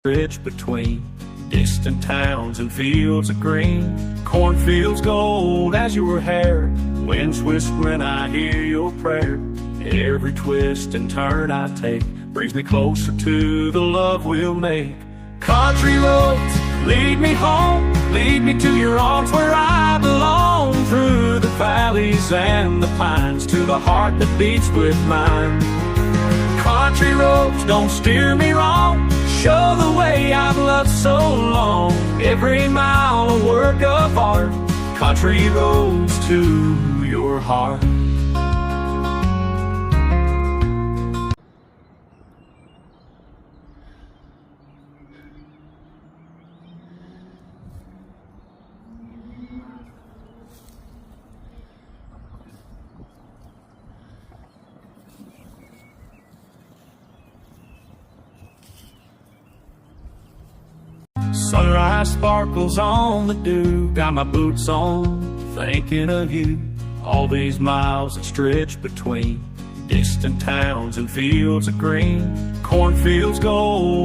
Bridge between distant towns and fields of green, cornfields gold as your hair, winds whisper when I hear your prayer. Every twist and turn I take brings me closer to the love we'll make. Country roads lead me home, lead me to your arms where I belong. Through the valleys and the pines, to the heart that beats with mine. Country roads don't steer me wrong, show the way I've loved so long. Every mile a work of art, country roads to your heart. Sunrise sparkles on the dew, got my boots on, thinking of you. All these miles that stretch between distant towns and fields of green, cornfields gold